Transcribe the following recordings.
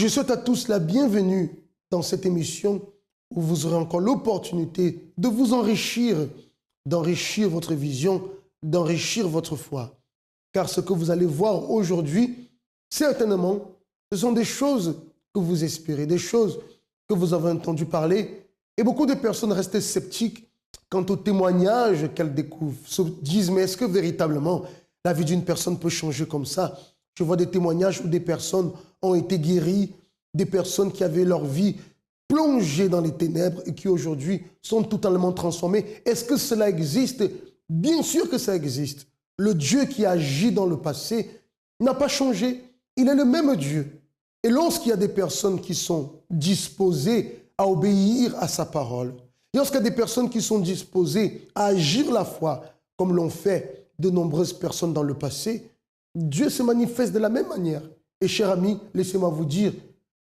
Je souhaite à tous la bienvenue dans cette émission où vous aurez encore l'opportunité de vous enrichir, d'enrichir votre vision, d'enrichir votre foi. Car ce que vous allez voir aujourd'hui, certainement, ce sont des choses que vous espérez, des choses que vous avez entendu parler. Et beaucoup de personnes restent sceptiques quant aux témoignages qu'elles découvrent. Se disent, mais est-ce que véritablement la vie d'une personne peut changer comme ça? Je vois des témoignages où des personnes ont été guéries, des personnes qui avaient leur vie plongée dans les ténèbres et qui aujourd'hui sont totalement transformées. Est-ce que cela existe? Bien sûr que ça existe. Le Dieu qui agit dans le passé n'a pas changé. Il est le même Dieu. Et lorsqu'il y a des personnes qui sont disposées à obéir à sa parole, lorsqu'il y a des personnes qui sont disposées à agir la foi, comme l'ont fait de nombreuses personnes dans le passé, Dieu se manifeste de la même manière. Et chers amis, laissez-moi vous dire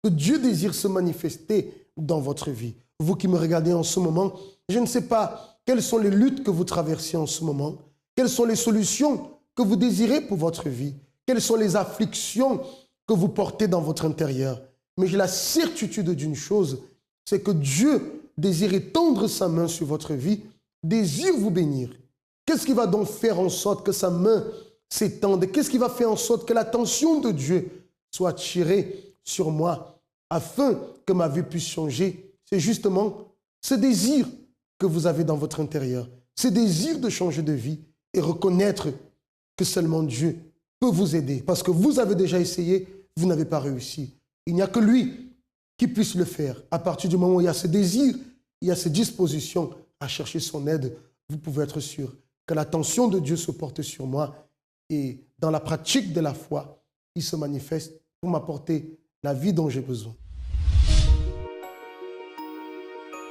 que Dieu désire se manifester dans votre vie. Vous qui me regardez en ce moment, je ne sais pas quelles sont les luttes que vous traversez en ce moment, quelles sont les solutions que vous désirez pour votre vie, quelles sont les afflictions que vous portez dans votre intérieur. Mais j'ai la certitude d'une chose, c'est que Dieu désire étendre sa main sur votre vie, désire vous bénir. Qu'est-ce qui va donc faire en sorte que sa main s'étende? Qu'est-ce qui va faire en sorte que l'attention de Dieu soit tirée sur moi afin que ma vie puisse changer? C'est justement ce désir que vous avez dans votre intérieur, ce désir de changer de vie et reconnaître que seulement Dieu peut vous aider. Parce que vous avez déjà essayé, vous n'avez pas réussi. Il n'y a que lui qui puisse le faire. À partir du moment où il y a ce désir, il y a cette disposition à chercher son aide, vous pouvez être sûr que l'attention de Dieu se porte sur moi et dans la pratique de la foi, il se manifeste pour m'apporter la vie dont j'ai besoin.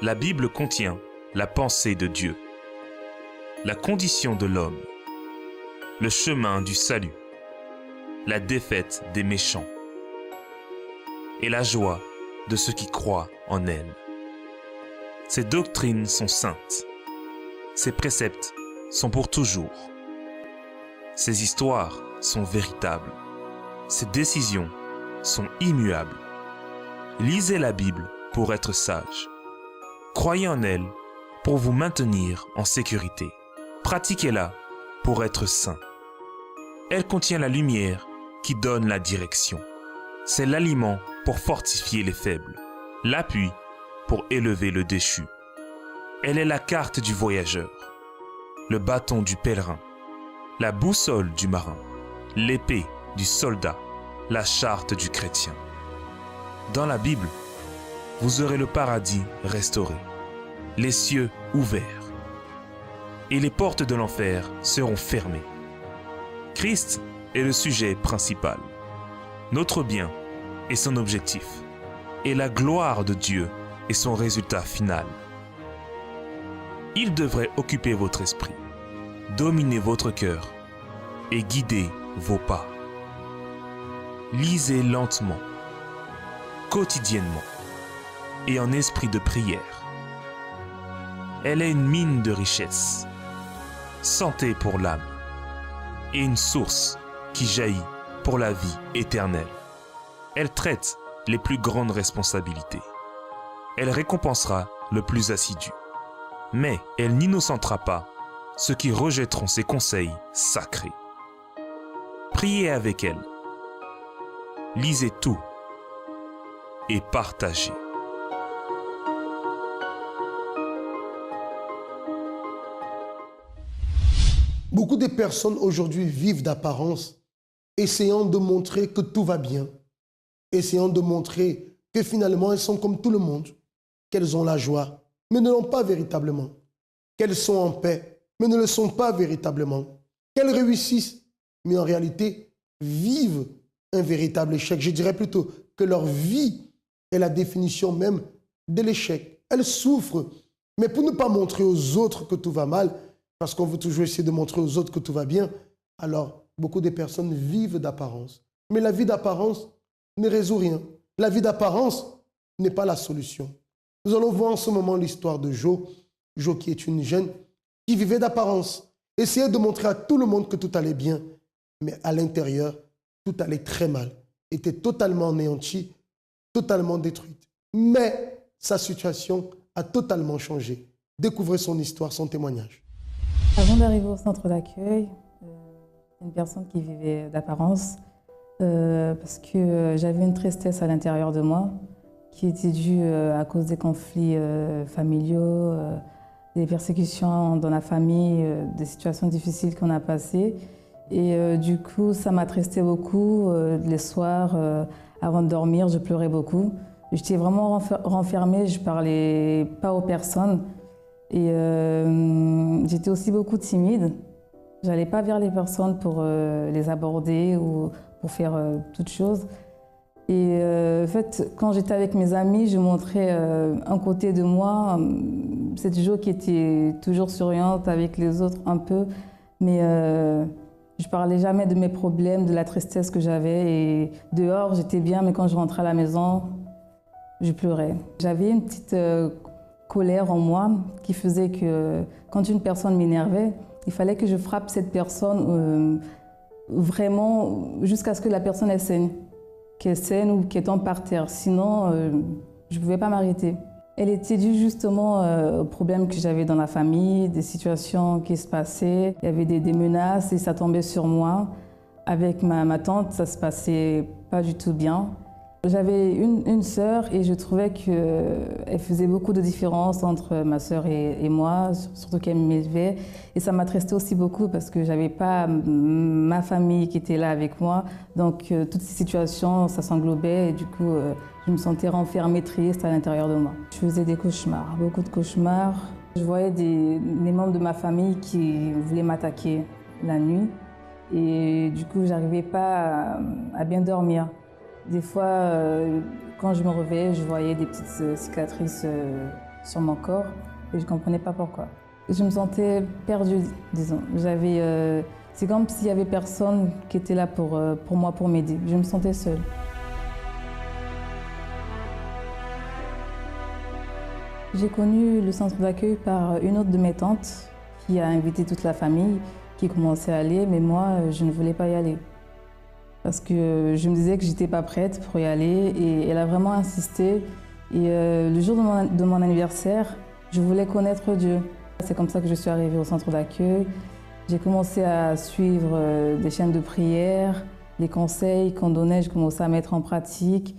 La Bible contient la pensée de Dieu, la condition de l'homme, le chemin du salut, la défaite des méchants et la joie de ceux qui croient en elle. Ces doctrines sont saintes, ces préceptes sont pour toujours, ces histoires sont véritables, ces décisions sont immuables. Lisez la Bible pour être sage. Croyez en elle pour vous maintenir en sécurité. Pratiquez-la pour être saint. Elle contient la lumière qui donne la direction. C'est l'aliment pour fortifier les faibles, l'appui pour élever le déchu. Elle est la carte du voyageur, le bâton du pèlerin, la boussole du marin, l'épée du soldat, la charte du chrétien. Dans la Bible, vous aurez le paradis restauré, les cieux ouverts, et les portes de l'enfer seront fermées. Christ est le sujet principal, notre bien est son objectif, et la gloire de Dieu est son résultat final. Il devrait occuper votre esprit, dominer votre cœur et guider vos pas. Lisez lentement, quotidiennement et en esprit de prière. Elle est une mine de richesse, santé pour l'âme et une source qui jaillit pour la vie éternelle. Elle traite les plus grandes responsabilités. Elle récompensera le plus assidu. Mais elle n'innocentera pas ceux qui rejetteront ses conseils sacrés. Priez avec elle. Lisez tout et partagez. Beaucoup de personnes aujourd'hui vivent d'apparence, essayant de montrer que tout va bien, essayant de montrer que finalement elles sont comme tout le monde, qu'elles ont la joie, mais ne l'ont pas véritablement, qu'elles sont en paix, mais ne le sont pas véritablement, qu'elles réussissent, mais en réalité vivent un véritable échec. Je dirais plutôt que leur vie est la définition même de l'échec. Elles souffrent, mais pour ne pas montrer aux autres que tout va mal, parce qu'on veut toujours essayer de montrer aux autres que tout va bien, alors beaucoup de personnes vivent d'apparence. Mais la vie d'apparence ne résout rien. La vie d'apparence n'est pas la solution. Nous allons voir en ce moment l'histoire de Jo. Jo qui est une jeune qui vivait d'apparence, essayait de montrer à tout le monde que tout allait bien, mais à l'intérieur, tout allait très mal, était totalement anéanti totalement détruite. Mais sa situation a totalement changé. Découvrez son histoire, son témoignage. Avant d'arriver au centre d'accueil, une personne qui vivait d'apparence, parce que j'avais une tristesse à l'intérieur de moi qui était due à cause des conflits familiaux, des persécutions dans la famille, des situations difficiles qu'on a passées. Et du coup, ça m'attristait beaucoup. Les soirs, avant de dormir, je pleurais beaucoup. J'étais vraiment renfermée, je ne parlais pas aux personnes. Et j'étais aussi beaucoup timide. Je n'allais pas vers les personnes pour les aborder ou pour faire toute chose. Et en fait, quand j'étais avec mes amis, je montrais un côté de moi, cette Jo qui était toujours souriante avec les autres un peu, mais je parlais jamais de mes problèmes, de la tristesse que j'avais. Et dehors, j'étais bien, mais quand je rentrais à la maison, je pleurais. J'avais une petite colère en moi qui faisait que quand une personne m'énervait, il fallait que je frappe cette personne vraiment jusqu'à ce que la personne elle saigne, qu'elle saigne ou qu'elle tombe par terre. Sinon, je ne pouvais pas m'arrêter. Elle était due justement aux problèmes que j'avais dans la famille, des situations qui se passaient. Il y avait des menaces et ça tombait sur moi. Avec ma tante, ça ne se passait pas du tout bien. J'avais une sœur et je trouvais qu'elle faisait beaucoup de différence entre ma sœur et moi, surtout qu'elle m'élevait. Et ça m'attristait aussi beaucoup parce que je n'avais pas ma famille qui était là avec moi. Donc toutes ces situations, ça s'englobait et du coup, je me sentais renfermée, triste à l'intérieur de moi. Je faisais des cauchemars, beaucoup de cauchemars. Je voyais des membres de ma famille qui voulaient m'attaquer la nuit. Et du coup, je n'arrivais pas à bien dormir. Des fois, quand je me réveillais, je voyais des petites cicatrices sur mon corps et je ne comprenais pas pourquoi. Je me sentais perdue, disons. C'est comme s'il n'y avait personne qui était là pour moi, pour m'aider. Je me sentais seule. J'ai connu le centre d'accueil par une autre de mes tantes qui a invité toute la famille, qui commençait à aller, mais moi, je ne voulais pas y aller. Parce que je me disais que je n'étais pas prête pour y aller et elle a vraiment insisté. Et le jour de mon anniversaire, je voulais connaître Dieu. C'est comme ça que je suis arrivée au centre d'accueil. J'ai commencé à suivre des chaînes de prière, les conseils qu'on donnait, je commençais à mettre en pratique.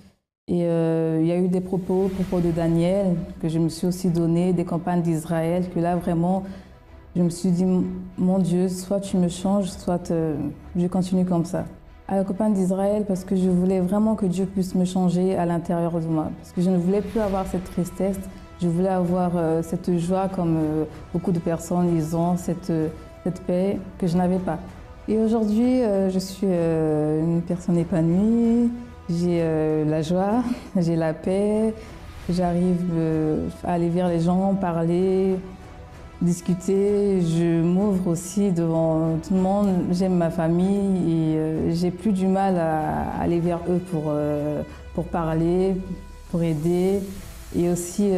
Et il y a eu des propos de Daniel que je me suis aussi donné, des campagnes d'Israël, que là vraiment, je me suis dit, mon Dieu, soit tu me changes, soit je continue comme ça. À la campagne d'Israël parce que je voulais vraiment que Dieu puisse me changer à l'intérieur de moi. Parce que je ne voulais plus avoir cette tristesse, je voulais avoir cette joie comme beaucoup de personnes, ils ont cette paix que je n'avais pas. Et aujourd'hui, je suis une personne épanouie, j'ai la joie, j'ai la paix, j'arrive à aller vers les gens, parler, discuter, je m'ouvre aussi devant tout le monde, j'aime ma famille et j'ai plus du mal à aller vers eux pour parler, pour aider. Et aussi,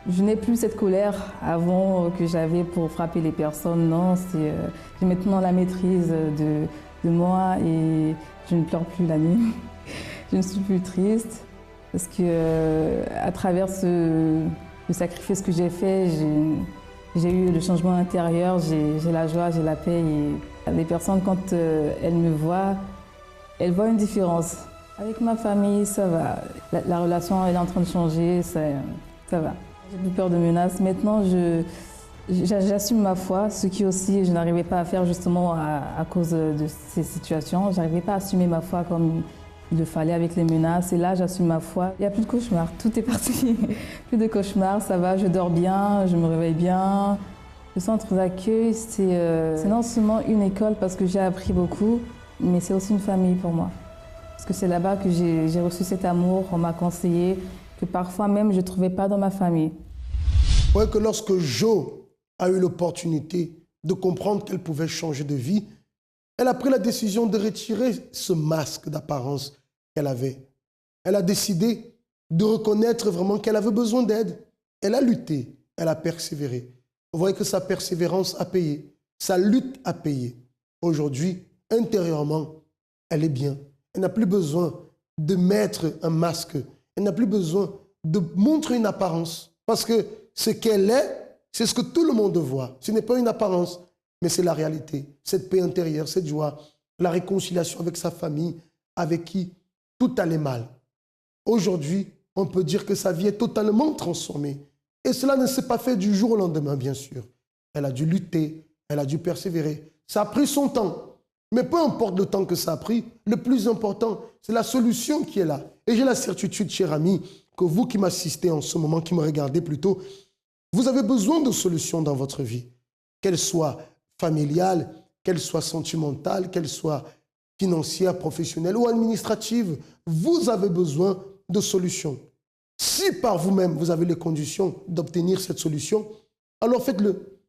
je n'ai plus cette colère avant que j'avais pour frapper les personnes. Non, j'ai maintenant la maîtrise de moi et je ne pleure plus la nuit. Je ne suis plus triste parce que à travers le sacrifice que j'ai fait, j'ai eu le changement intérieur, j'ai la joie, j'ai la paix. Et les personnes, quand elles me voient, elles voient une différence. Avec ma famille, ça va. La relation, elle est en train de changer, ça va. J'ai plus peur de menaces. Maintenant, j'assume ma foi, ce qui aussi, je n'arrivais pas à faire justement à cause de ces situations. Je n'arrivais pas à assumer ma foi comme il le fallait avec les menaces. Et là, j'assume ma foi. Il n'y a plus de cauchemars, tout est parti. Plus de cauchemars, ça va, je dors bien, je me réveille bien. Le centre d'accueil, c'est non seulement une école parce que j'ai appris beaucoup, mais c'est aussi une famille pour moi. Parce que c'est là-bas que j'ai reçu cet amour, on m'a conseillé, que parfois même je ne trouvais pas dans ma famille. Vous voyez que lorsque Jo a eu l'opportunité de comprendre qu'elle pouvait changer de vie, elle a pris la décision de retirer ce masque d'apparence qu'elle avait. Elle a décidé de reconnaître vraiment qu'elle avait besoin d'aide. Elle a lutté, elle a persévéré. Vous voyez que sa persévérance a payé, sa lutte a payé. Aujourd'hui, intérieurement, elle est bien. Elle n'a plus besoin de mettre un masque. Elle n'a plus besoin de montrer une apparence. Parce que ce qu'elle est, c'est ce que tout le monde voit. Ce n'est pas une apparence, mais c'est la réalité. Cette paix intérieure, cette joie, la réconciliation avec sa famille, avec qui tout allait mal. Aujourd'hui, on peut dire que sa vie est totalement transformée. Et cela ne s'est pas fait du jour au lendemain, bien sûr. Elle a dû lutter, elle a dû persévérer. Ça a pris son temps. Mais peu importe le temps que ça a pris, le plus important, c'est la solution qui est là. Et j'ai la certitude, cher ami, que vous qui m'assistez en ce moment, qui me regardez plutôt, vous avez besoin de solutions dans votre vie. Qu'elles soient familiales, qu'elles soient sentimentales, qu'elles soient financières, professionnelles ou administratives. Vous avez besoin de solutions. Si par vous-même, vous avez les conditions d'obtenir cette solution, alors faites-le.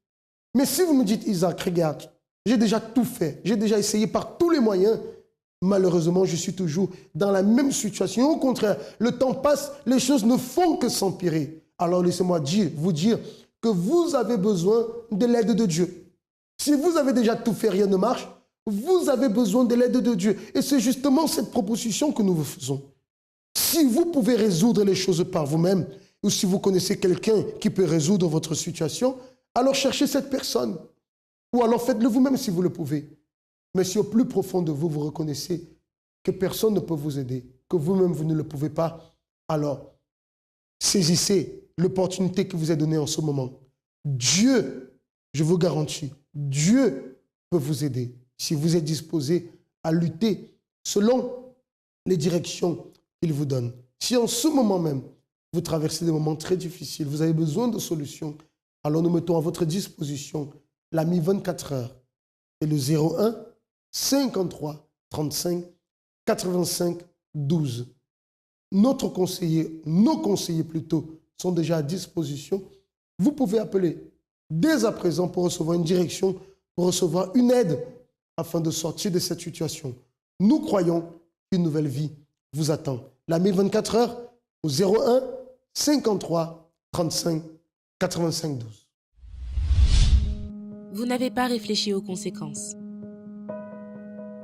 Mais si vous me dites, Isaac, regarde, j'ai déjà tout fait, j'ai déjà essayé par tous les moyens, malheureusement, je suis toujours dans la même situation. Au contraire, le temps passe, les choses ne font que s'empirer. Alors laissez-moi vous dire que vous avez besoin de l'aide de Dieu. Si vous avez déjà tout fait, rien ne marche, vous avez besoin de l'aide de Dieu. Et c'est justement cette proposition que nous vous faisons. Si vous pouvez résoudre les choses par vous-même, ou si vous connaissez quelqu'un qui peut résoudre votre situation, alors cherchez cette personne. Ou alors faites-le vous-même si vous le pouvez. Mais si au plus profond de vous, vous reconnaissez que personne ne peut vous aider, que vous-même vous ne le pouvez pas, alors saisissez l'opportunité qui vous est donnée en ce moment. Dieu, je vous garantis, Dieu peut vous aider si vous êtes disposé à lutter selon les directions qu'il vous donne. Si en ce moment même, vous traversez des moments très difficiles, vous avez besoin de solutions, alors nous mettons à votre disposition l'ami 24 heures et le 01 53 35 85 12. Notre conseiller, nos conseillers plutôt, sont déjà à disposition. Vous pouvez appeler dès à présent pour recevoir une direction, pour recevoir une aide afin de sortir de cette situation. Nous croyons qu'une nouvelle vie vous attend. L'ami 24 heures au 01 53 35 85 12. Vous n'avez pas réfléchi aux conséquences.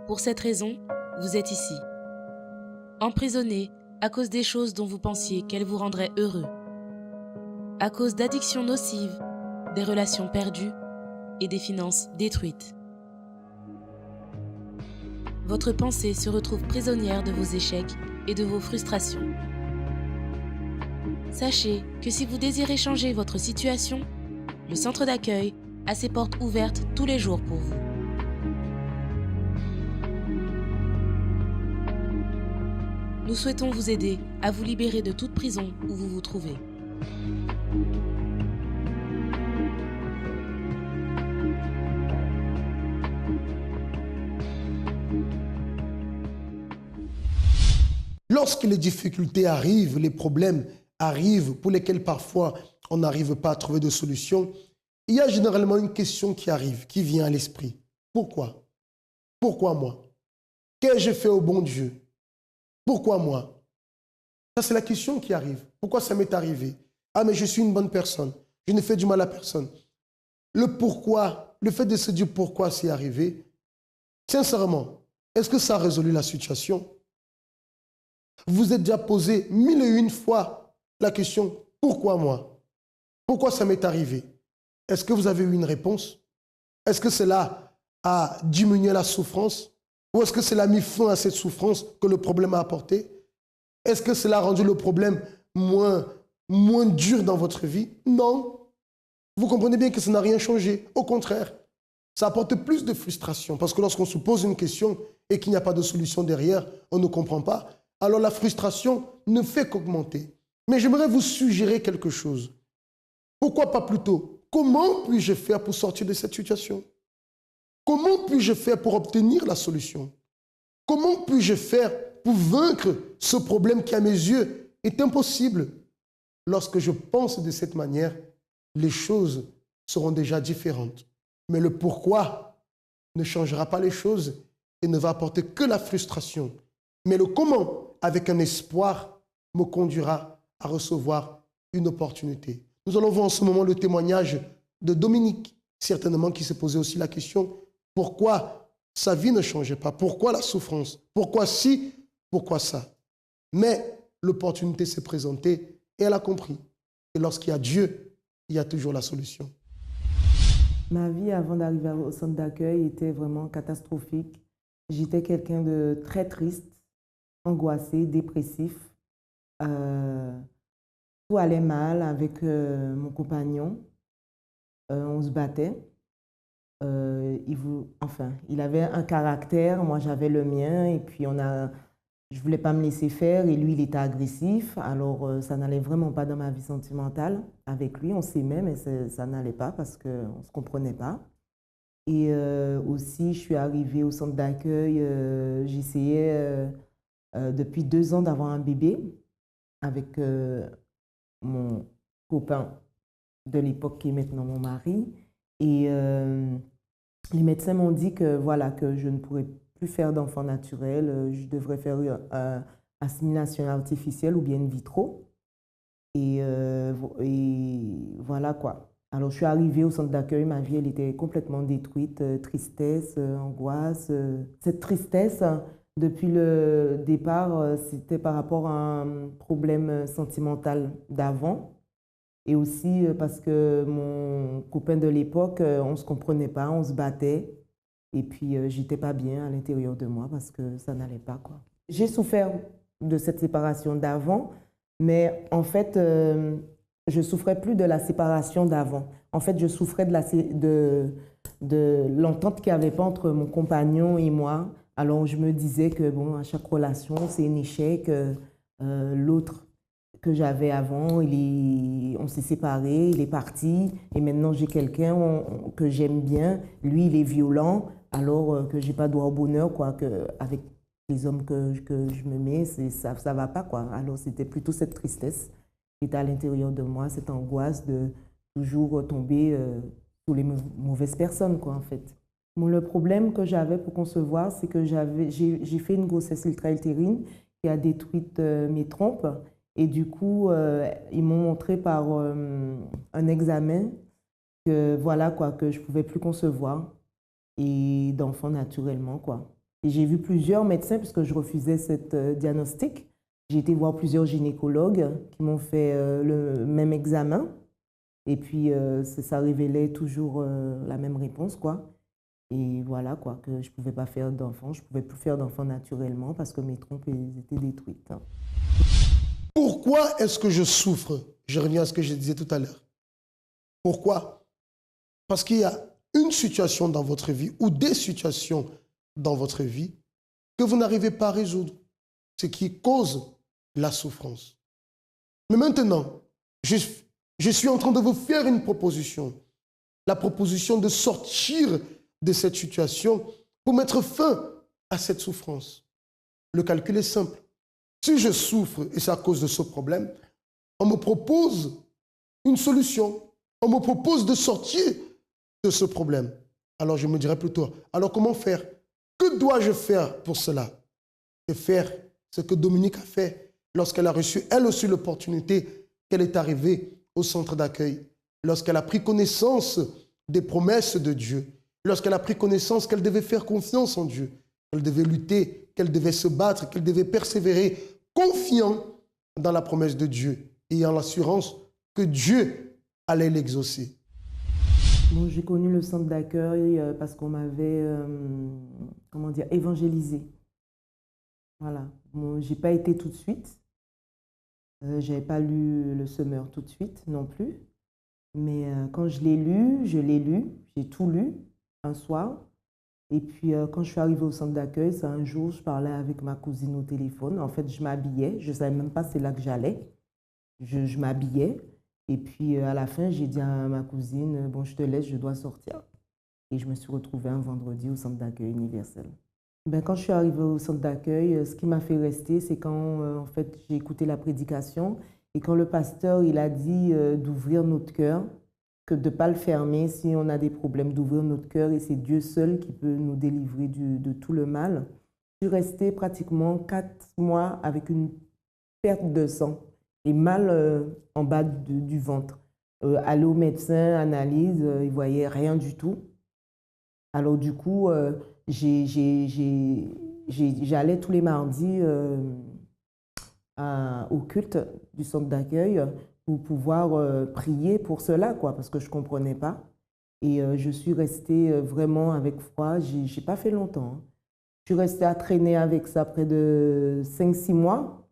Pour cette raison, vous êtes ici, emprisonné à cause des choses dont vous pensiez qu'elles vous rendraient heureux, à cause d'addictions nocives, des relations perdues et des finances détruites. Votre pensée se retrouve prisonnière de vos échecs et de vos frustrations. Sachez que si vous désirez changer votre situation, le centre d'accueil a ses portes ouvertes tous les jours pour vous. Nous souhaitons vous aider à vous libérer de toute prison où vous vous trouvez. Lorsque les difficultés arrivent, les problèmes arrivent pour lesquels parfois on n'arrive pas à trouver de solution, il y a généralement une question qui arrive, qui vient à l'esprit. Pourquoi? Pourquoi moi? Qu'ai-je fait au bon Dieu? Pourquoi moi? Ça, c'est la question qui arrive. Pourquoi ça m'est arrivé? Ah, mais je suis une bonne personne. Je ne fais du mal à personne. Le pourquoi, le fait de se dire pourquoi c'est arrivé, sincèrement, est-ce que ça a résolu la situation? Vous êtes déjà posé 1001 fois la question « Pourquoi moi? Pourquoi ça m'est arrivé ?» Est-ce que vous avez eu une réponse? Est-ce que cela a diminué la souffrance? Ou est-ce que cela a mis fin à cette souffrance que le problème a apporté? Est-ce que cela a rendu le problème moins dur dans votre vie? Non. Vous comprenez bien que ça n'a rien changé. Au contraire, ça apporte plus de frustration. Parce que lorsqu'on se pose une question et qu'il n'y a pas de solution derrière, on ne comprend pas. Alors la frustration ne fait qu'augmenter. Mais j'aimerais vous suggérer quelque chose. Pourquoi pas plutôt? Comment puis-je faire pour sortir de cette situation? Comment puis-je faire pour obtenir la solution? Comment puis-je faire pour vaincre ce problème qui, à mes yeux, est impossible? Lorsque je pense de cette manière, les choses seront déjà différentes. Mais le pourquoi ne changera pas les choses et ne va apporter que la frustration. Mais le comment, avec un espoir, me conduira à recevoir une opportunité. Nous allons voir en ce moment le témoignage de Dominique, certainement qui s'est posé aussi la question pourquoi sa vie ne changeait pas, pourquoi la souffrance, pourquoi ci, pourquoi ça. Mais l'opportunité s'est présentée et elle a compris. Et lorsqu'il y a Dieu, il y a toujours la solution. Ma vie avant d'arriver au centre d'accueil était vraiment catastrophique. J'étais quelqu'un de très triste, angoissé, dépressif. Tout allait mal avec mon compagnon. On se battait. Il avait un caractère, moi j'avais le mien, et puis je ne voulais pas me laisser faire, et lui il était agressif, alors ça n'allait vraiment pas dans ma vie sentimentale avec lui, on s'aimait, mais ça n'allait pas parce qu'on ne se comprenait pas. Et aussi, je suis arrivée au centre d'accueil, j'essayais depuis 2 ans d'avoir un bébé avec mon copain de l'époque qui est maintenant mon mari, et les médecins m'ont dit que, voilà, que je ne pourrais plus faire d'enfant naturel, je devrais faire une assimilation artificielle ou bien in vitro. Et voilà quoi. Alors je suis arrivée au centre d'accueil, ma vie elle était complètement détruite, tristesse, angoisse. Cette tristesse, depuis le départ, c'était par rapport à un problème sentimental d'avant. Et aussi parce que mon copain de l'époque, on ne se comprenait pas, on se battait. Et puis, j'étais pas bien à l'intérieur de moi parce que ça n'allait pas, quoi. J'ai souffert de cette séparation d'avant, mais en fait, je souffrais plus de la séparation d'avant. En fait, je souffrais de l'entente qu'il n'y avait pas entre mon compagnon et moi. Alors, je me disais que, bon, à chaque relation, c'est un échec. L'autre que j'avais avant, on s'est séparés, il est parti, et maintenant j'ai quelqu'un que j'aime bien, lui il est violent, alors que j'ai pas droit au bonheur, quoi, que avec les hommes que je me mets, ça va pas, quoi. Alors c'était plutôt cette tristesse qui était à l'intérieur de moi, cette angoisse de toujours tomber sous les mauvaises personnes, quoi, en fait. Bon, le problème que j'avais pour concevoir, c'est que j'ai fait une grossesse ultra-utérine qui a détruit mes trompes. Et du coup, ils m'ont montré par un examen que, voilà, quoi, que je ne pouvais plus concevoir et d'enfant naturellement, quoi. Et j'ai vu plusieurs médecins puisque je refusais cette diagnostic. J'ai été voir plusieurs gynécologues qui m'ont fait le même examen. Et puis, ça révélait toujours la même réponse, quoi. Et voilà, quoi, que je ne pouvais pas faire d'enfant. Je ne pouvais plus faire d'enfant naturellement parce que mes trompes étaient détruites. Pourquoi est-ce que je souffre? Je reviens à ce que je disais tout à l'heure. Pourquoi? Parce qu'il y a une situation dans votre vie ou des situations dans votre vie que vous n'arrivez pas à résoudre, ce qui cause la souffrance. Mais maintenant, je suis en train de vous faire une proposition. La proposition de sortir de cette situation pour mettre fin à cette souffrance. Le calcul est simple. Si je souffre et c'est à cause de ce problème, on me propose une solution. On me propose de sortir de ce problème. Alors je me dirais plutôt, alors comment faire? Que dois-je faire pour cela? C'est faire ce que Dominique a fait lorsqu'elle a reçu elle aussi l'opportunité qu'elle est arrivée au centre d'accueil, lorsqu'elle a pris connaissance des promesses de Dieu, lorsqu'elle a pris connaissance qu'elle devait faire confiance en Dieu, qu'elle devait lutter, qu'elle devait se battre, qu'elle devait persévérer, confiant dans la promesse de Dieu, ayant l'assurance que Dieu allait l'exaucer. Bon, j'ai connu le centre d'accueil parce qu'on m'avait, comment dire, évangélisé. Voilà. Bon, j'ai pas été tout de suite. J'avais pas lu le semeur tout de suite non plus. Mais quand je l'ai lu, j'ai tout lu un soir. Et puis, quand je suis arrivée au centre d'accueil, c'est un jour, je parlais avec ma cousine au téléphone. En fait, je m'habillais. Je ne savais même pas c'est là que j'allais. Je m'habillais. Et puis, à la fin, j'ai dit à ma cousine, bon, je te laisse, je dois sortir. Et je me suis retrouvée un vendredi au centre d'accueil universel. Ben, quand je suis arrivée au centre d'accueil, ce qui m'a fait rester, c'est quand, en fait, j'ai écouté la prédication. Et quand le pasteur, il a dit d'ouvrir notre cœur, que de ne pas le fermer si on a des problèmes, d'ouvrir notre cœur, et c'est Dieu seul qui peut nous délivrer de tout le mal. Je suis restée pratiquement 4 mois avec une perte de sang et mal en bas du ventre. Aller au médecin, analyse, il ne voyait rien du tout. Alors du coup, j'allais tous les mardis au culte du centre d'accueil pour pouvoir prier pour cela, quoi, parce que je ne comprenais pas. Et je suis restée vraiment avec foi. Je n'ai pas fait longtemps. Je suis restée à traîner avec ça près de 5-6 mois.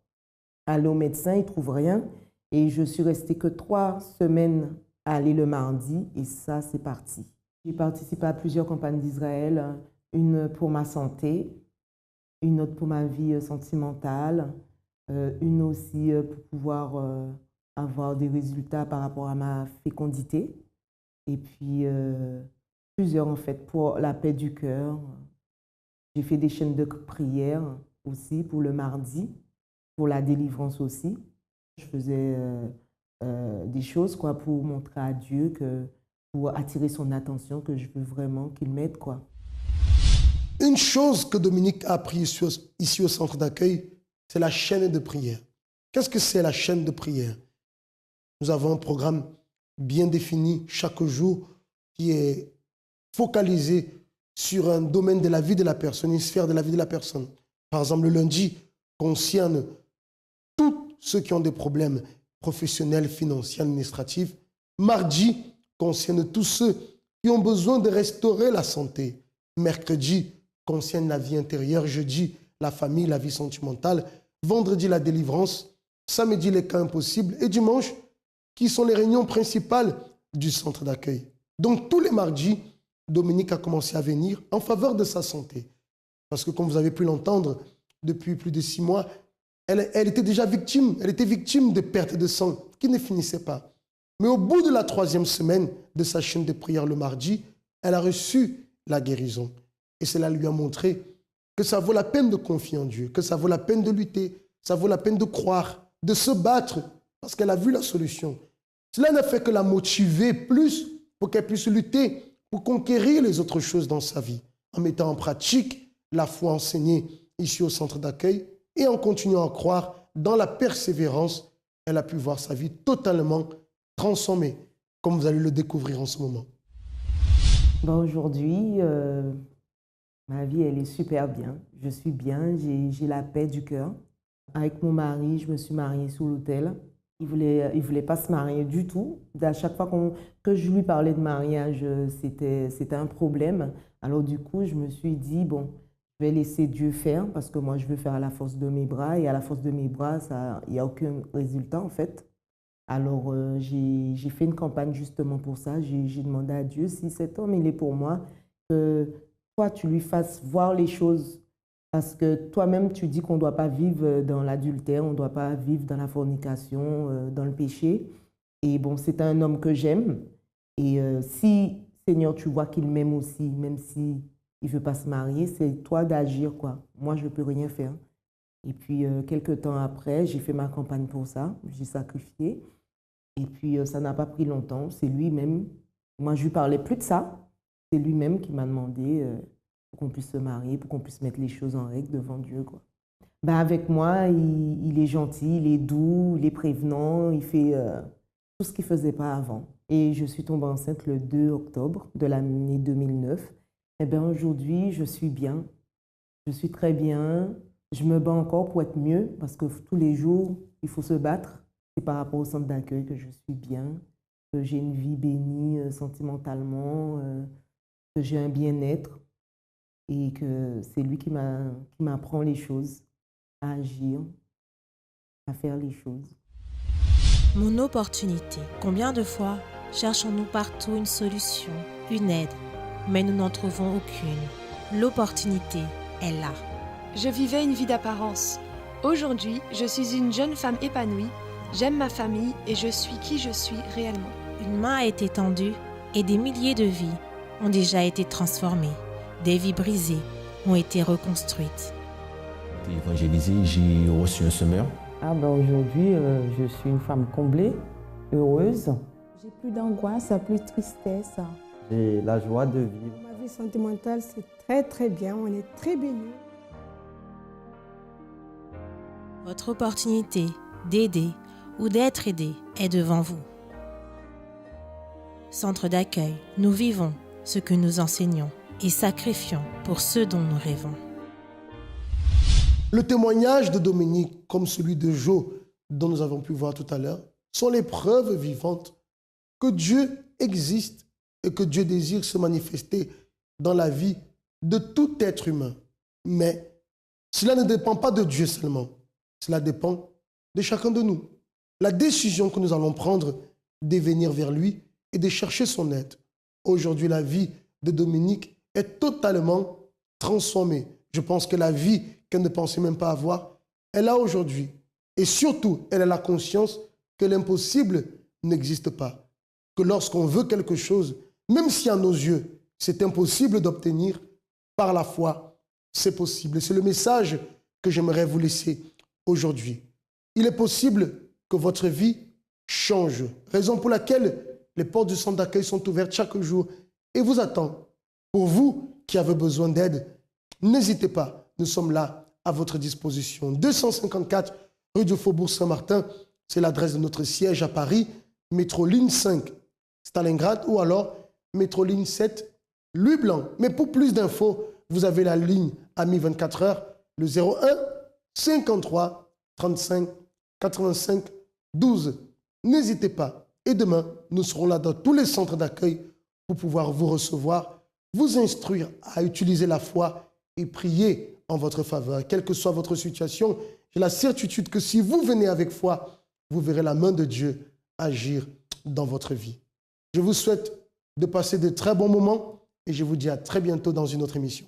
Aller au médecin, il ne trouve rien. Et je suis restée que 3 semaines à aller le mardi. Et ça, c'est parti. J'ai participé à plusieurs campagnes d'Israël. Une pour ma santé, une autre pour ma vie sentimentale, une aussi pour pouvoir avoir des résultats par rapport à ma fécondité. Et puis, plusieurs en fait pour la paix du cœur. J'ai fait des chaînes de prière aussi pour le mardi, pour la délivrance aussi. Je faisais des choses quoi, pour montrer à Dieu, pour attirer son attention, que je veux vraiment qu'il m'aide, quoi. Une chose que Dominique a appris ici au centre d'accueil, c'est la chaîne de prière. Qu'est-ce que c'est la chaîne de prière? Nous avons un programme bien défini chaque jour qui est focalisé sur un domaine de la vie de la personne, une sphère de la vie de la personne. Par exemple, le lundi concerne tous ceux qui ont des problèmes professionnels, financiers, administratifs. Mardi concerne tous ceux qui ont besoin de restaurer la santé. Mercredi concerne la vie intérieure. Jeudi, la famille, la vie sentimentale. Vendredi, la délivrance. Samedi, les cas impossibles. Et dimanche, qui sont les réunions principales du centre d'accueil. Donc, tous les mardis, Dominique a commencé à venir en faveur de sa santé. Parce que, comme vous avez pu l'entendre, depuis plus de 6 mois, elle était déjà victime. Elle était victime de perte de sang qui ne finissait pas. Mais au bout de la 3e semaine de sa chaîne de prière le mardi, elle a reçu la guérison. Et cela lui a montré que ça vaut la peine de confier en Dieu, que ça vaut la peine de lutter, ça vaut la peine de croire, de se battre, parce qu'elle a vu la solution. Cela n'a fait que la motiver plus pour qu'elle puisse lutter, pour conquérir les autres choses dans sa vie, en mettant en pratique la foi enseignée ici au centre d'accueil et en continuant à croire dans la persévérance, elle a pu voir sa vie totalement transformée, comme vous allez le découvrir en ce moment. Aujourd'hui, ma vie, elle est super bien. Je suis bien, j'ai la paix du cœur. Avec mon mari, je me suis mariée sous l'autel. Il voulait pas se marier du tout. À chaque fois que je lui parlais de mariage, c'était un problème. Alors du coup, je me suis dit, bon, je vais laisser Dieu faire parce que moi, je veux faire à la force de mes bras. Et à la force de mes bras, il n'y a aucun résultat en fait. Alors j'ai fait une campagne justement pour ça. J'ai demandé à Dieu, si cet homme, il est pour moi, que toi, tu lui fasses voir les choses. Parce que toi-même, tu dis qu'on ne doit pas vivre dans l'adultère, on ne doit pas vivre dans la fornication, dans le péché. Et bon, c'est un homme que j'aime. Et si, Seigneur, tu vois qu'il m'aime aussi, même s'il ne veut pas se marier, c'est toi d'agir, quoi. Moi, je ne peux rien faire. Et puis, quelques temps après, j'ai fait ma campagne pour ça. J'ai sacrifié. Et puis, ça n'a pas pris longtemps. C'est lui-même. Moi, je ne lui parlais plus de ça. C'est lui-même qui m'a demandé... pour qu'on puisse se marier, pour qu'on puisse mettre les choses en règle devant Dieu, quoi. Ben avec moi, il est gentil, il est doux, il est prévenant, il fait tout ce qu'il ne faisait pas avant. Et je suis tombée enceinte le 2 octobre de l'année 2009. Et bien aujourd'hui, je suis bien, je suis très bien. Je me bats encore pour être mieux, parce que tous les jours, il faut se battre. C'est par rapport au centre d'accueil que je suis bien, que j'ai une vie bénie sentimentalement, que j'ai un bien-être. Et que c'est lui qui m'apprend les choses, à agir, à faire les choses. Mon opportunité. Combien de fois cherchons-nous partout une solution, une aide, mais nous n'en trouvons aucune. L'opportunité est là. Je vivais une vie d'apparence. Aujourd'hui, je suis une jeune femme épanouie, j'aime ma famille et je suis qui je suis réellement. Une main a été tendue et des milliers de vies ont déjà été transformées. Des vies brisées ont été reconstruites. Évangélisé, j'ai reçu un semeur. Aujourd'hui, je suis une femme comblée, heureuse. J'ai plus d'angoisse, plus de tristesse. J'ai la joie de vivre. Ma vie sentimentale, c'est très très bien, on est très bénis. Votre opportunité d'aider ou d'être aidé est devant vous. Centre d'accueil, nous vivons ce que nous enseignons et sacrifions pour ceux dont nous rêvons. Le témoignage de Dominique, comme celui de Jo, dont nous avons pu voir tout à l'heure, sont les preuves vivantes que Dieu existe et que Dieu désire se manifester dans la vie de tout être humain. Mais cela ne dépend pas de Dieu seulement, cela dépend de chacun de nous. La décision que nous allons prendre de venir vers lui et de chercher son aide. Aujourd'hui, la vie de Dominique est totalement transformée. Je pense que la vie qu'elle ne pensait même pas avoir, elle a aujourd'hui. Et surtout, elle a la conscience que l'impossible n'existe pas. Que lorsqu'on veut quelque chose, même si à nos yeux, c'est impossible d'obtenir, par la foi, c'est possible. C'est le message que j'aimerais vous laisser aujourd'hui. Il est possible que votre vie change. Raison pour laquelle les portes du centre d'accueil sont ouvertes chaque jour et vous attendent. Pour vous qui avez besoin d'aide, n'hésitez pas, nous sommes là à votre disposition. 254 rue du Faubourg Saint-Martin, c'est l'adresse de notre siège à Paris, métro ligne 5, Stalingrad, ou alors métro ligne 7, Louis Blanc. Mais pour plus d'infos, vous avez la ligne AMI 24 heures, le 01 53 35 85 12. N'hésitez pas. Et demain, nous serons là dans tous les centres d'accueil pour pouvoir vous recevoir, vous instruire à utiliser la foi et prier en votre faveur. Quelle que soit votre situation, j'ai la certitude que si vous venez avec foi, vous verrez la main de Dieu agir dans votre vie. Je vous souhaite de passer de très bons moments et je vous dis à très bientôt dans une autre émission.